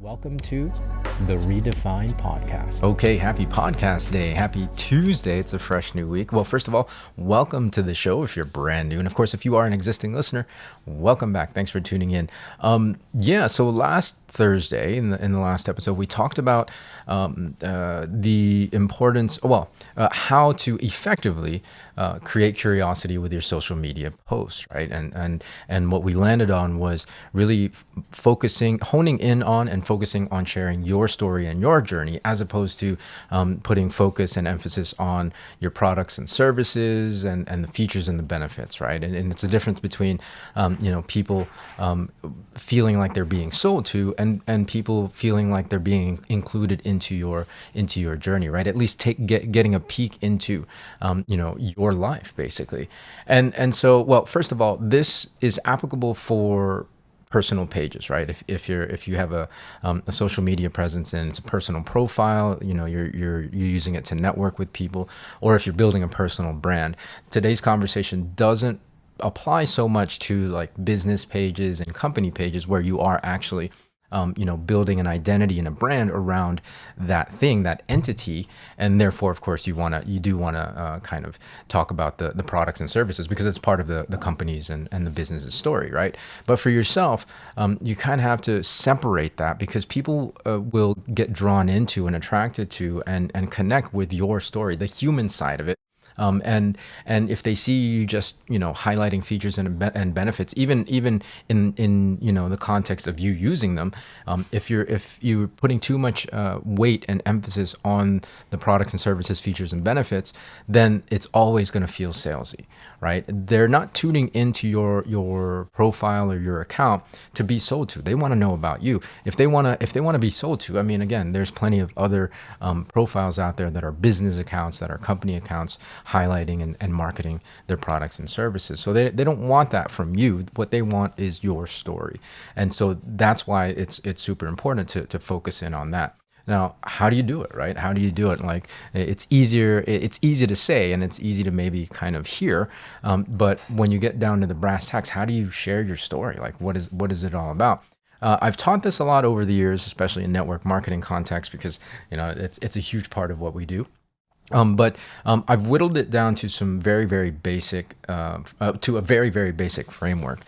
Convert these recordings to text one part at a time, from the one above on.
Welcome to the Redefine Podcast. Okay, happy podcast day. Happy Tuesday. It's a fresh new week. Well, first of all, welcome to the show if you're brand new. And of course, if you are an existing listener, welcome back. Thanks for tuning in. So last Thursday in the last episode, we talked about the importance, how to effectively create curiosity with your social media posts, right? And what we landed on was really honing in on and focusing on sharing your story and your journey, as opposed to putting focus and emphasis on your products and services and the features and the benefits, right? And it's a difference between people feeling like they're being sold to and people feeling like they're being included into your journey, right? At least getting a peek into your life, basically. And so, well, first of all, this is applicable for personal pages, right? If you have a social media presence and it's a personal profile, you're using it to network with people, or if you're building a personal brand. Today's conversation doesn't apply so much to like business pages and company pages where you are actually building an identity and a brand around that thing, that entity. And therefore, of course, you do want to kind of talk about the products and services because it's part of the company's and the business's story, right? But for yourself, you kind of have to separate that because people will get drawn into and attracted to and connect with your story, the human side of it. And if they see you just highlighting features and benefits, even in the context of you using them, if you're putting too much weight and emphasis on the products and services, features and benefits, then it's always going to feel salesy, right? They're not tuning into your profile or your account to be sold to. They want to know about you. If they want to be sold to, I mean, again, there's plenty of other profiles out there that are business accounts, that are company accounts, highlighting and marketing their products and services. So they don't want that from you. What they want is your story. And so that's why it's super important to focus in on that. Now, how do you do it, right? How do you do it? Like, it's easy to say and it's easy to maybe kind of hear. But when you get down to the brass tacks, how do you share your story? Like, what is it all about? I've taught this a lot over the years, especially in network marketing context, because it's a huge part of what we do. But I've whittled it down to some very, very basic, to a very, very basic framework.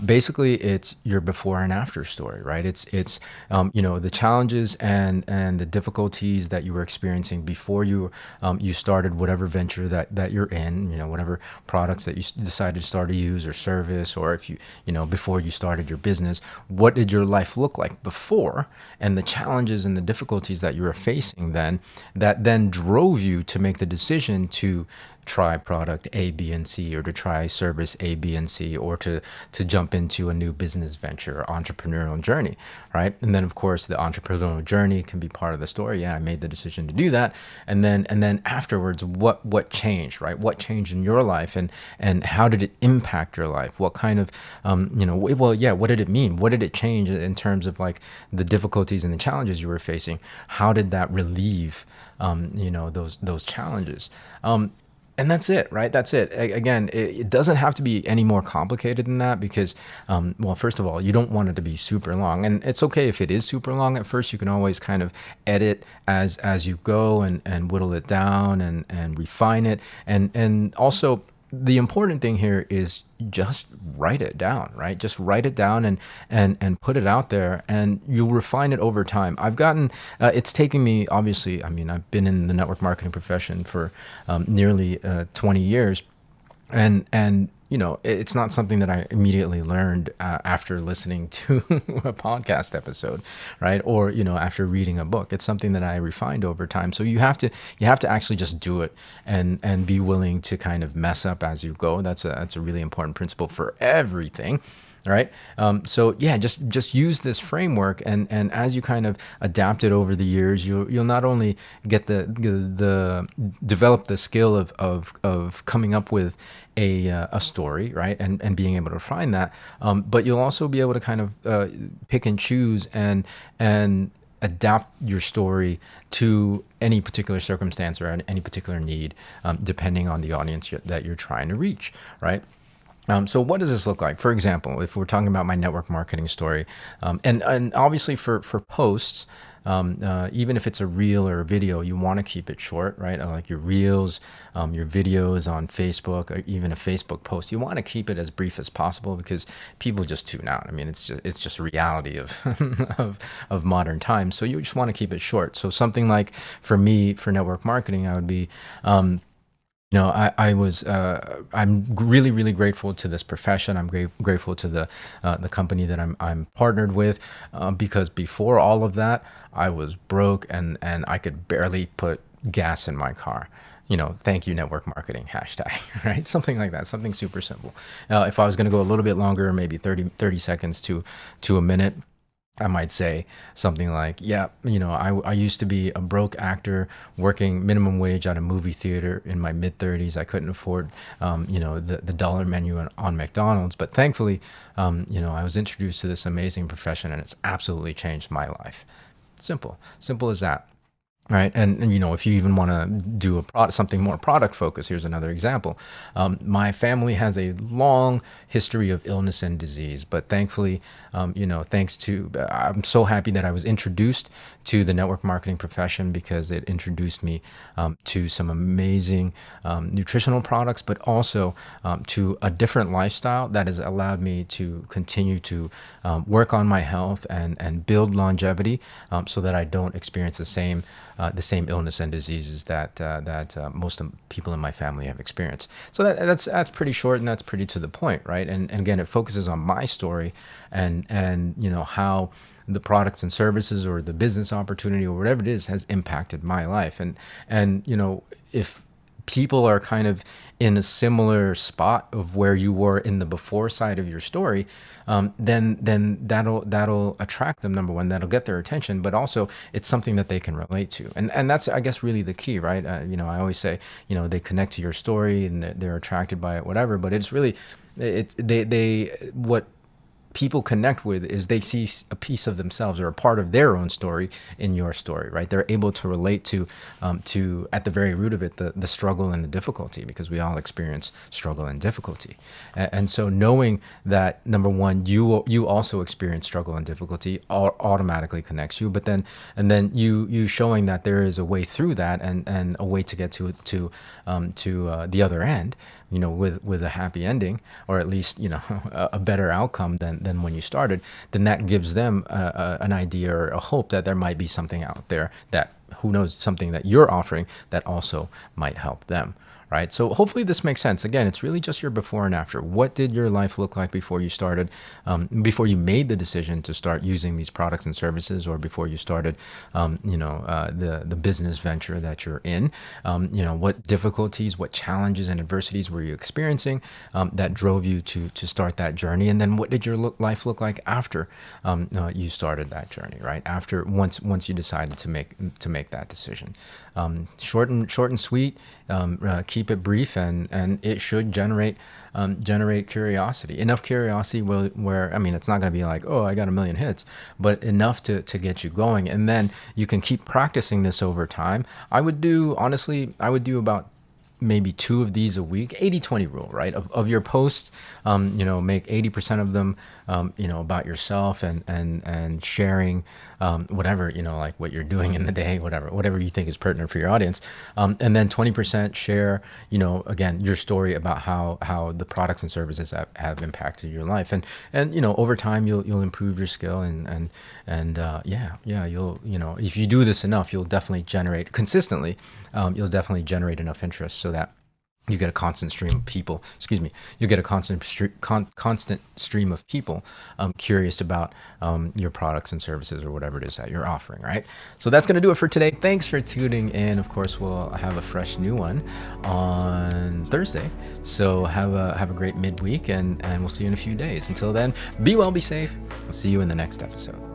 Basically, it's your before and after story, right? It's the challenges and the difficulties that you were experiencing before you started whatever venture that you're in, whatever products that you decided to start to use or service, or if before you started your business, what did your life look like before, and the challenges and the difficulties that you were facing then, that then drove you to make the decision to try product A, B, and C, or to try service A, B, and C, or to jump into a new business venture or entrepreneurial journey, right? And then, of course, the entrepreneurial journey can be part of the story. Yeah, I made the decision to do that. And then afterwards, what changed, right? What changed in your life, and how did it impact your life? What kind of, what did it mean? What did it change in terms of like the difficulties and the challenges you were facing? How did that relieve those challenges? And that's it, right? That's it. Again, it doesn't have to be any more complicated than that because, first of all, you don't want it to be super long. And it's okay if it is super long at first. You can always kind of edit as you go and whittle it down and refine it. And also, the important thing here is just write it down, right? Just write it down and put it out there, and you'll refine it over time. It's taken me, obviously, I mean, I've been in the network marketing profession for nearly 20 years. And it's not something that I immediately learned after listening to a podcast episode, right? Or after reading a book. It's something that I refined over time. So you have to actually just do it and be willing to kind of mess up as you go. That's a really important principle for everything. All right. So yeah, just use this framework, and as you kind of adapt it over the years, you'll not only get the develop the skill of coming up with a story, right, and being able to find that, but you'll also be able to kind of pick and choose and adapt your story to any particular circumstance or any particular need, depending on the audience that you're trying to reach, right? So what does this look like? For example, if we're talking about my network marketing story, and obviously for posts, even if it's a reel or a video, you want to keep it short, right? Like your reels, your videos on Facebook, or even a Facebook post, you want to keep it as brief as possible because people just tune out. I mean, it's just a reality of of modern times. So you just want to keep it short. So something like for me for network marketing, I would be. No, I'm really, really grateful to this profession. I'm grateful to the company that I'm partnered with, because before all of that, I was broke and I could barely put gas in my car. Thank you, network marketing, hashtag, right? Something like that, something super simple. If I was going to go a little bit longer, maybe 30 seconds to a minute, I might say something like, yeah, I used to be a broke actor working minimum wage at a movie theater in my mid 30s. I couldn't afford, the dollar menu on McDonald's. But thankfully, I was introduced to this amazing profession and it's absolutely changed my life. Simple as that. Right. And if you even want to do something more product focused, here's another example. My family has a long history of illness and disease, but thankfully, I'm so happy that I was introduced to the network marketing profession because it introduced me to some amazing nutritional products, but also to a different lifestyle that has allowed me to continue to work on my health and build longevity, so that I don't experience the same illness and diseases that most of people in my family have experienced. So that's pretty short and that's pretty to the point, right? And again, it focuses on my story and how the products and services or the business opportunity or whatever it is has impacted my life. And if people are kind of in a similar spot of where you were in the before side of your story, then that'll attract them. Number one, that'll get their attention, but also it's something that they can relate to, and that's, I guess, really the key, right? I always say, they connect to your story and they're attracted by it, whatever. But it's really, what people connect with is they see a piece of themselves or a part of their own story in your story, right? They're able to relate to at the very root of it, the struggle and the difficulty, because we all experience struggle and difficulty. And so knowing that, number one, you also experience struggle and difficulty automatically connects you, but then you showing that there is a way through that and a way to get to the other end, with a happy ending, or at least, a better outcome than when you started, then that gives them an idea or a hope that there might be something out there that, who knows, something that you're offering that also might help them. Right. So hopefully this makes sense. Again, it's really just your before and after. What did your life look like before you started, before you made the decision to start using these products and services, or before you started, the business venture that you're in? What difficulties, what challenges and adversities were you experiencing that drove you to start that journey? And then what did your life look like after you started that journey? Right. After once you decided to make that decision. Short and sweet. Keep it brief, and it should generate curiosity. Enough curiosity where I mean, it's not going to be like, oh, I got a million hits, but enough to get you going, and then you can keep practicing this over time. I would do about maybe 2 of these a week, 80-20 rule, right? Of your posts, make 80% of them, about yourself and sharing, whatever, like what you're doing in the day, whatever you think is pertinent for your audience. And then 20% share, again, your story about how the products and services have impacted your life. And over time you'll improve your skill and you'll, if you do this enough, you'll definitely generate consistently, you'll definitely generate enough interest so that you get a constant stream of people, you get a constant stream of people curious about your products and services or whatever it is that you're offering, right? So that's going to do it for today. Thanks for tuning in. Of course, we'll have a fresh new one on Thursday. So have a great midweek, and we'll see you in a few days. Until then, be well, be safe. We'll see you in the next episode.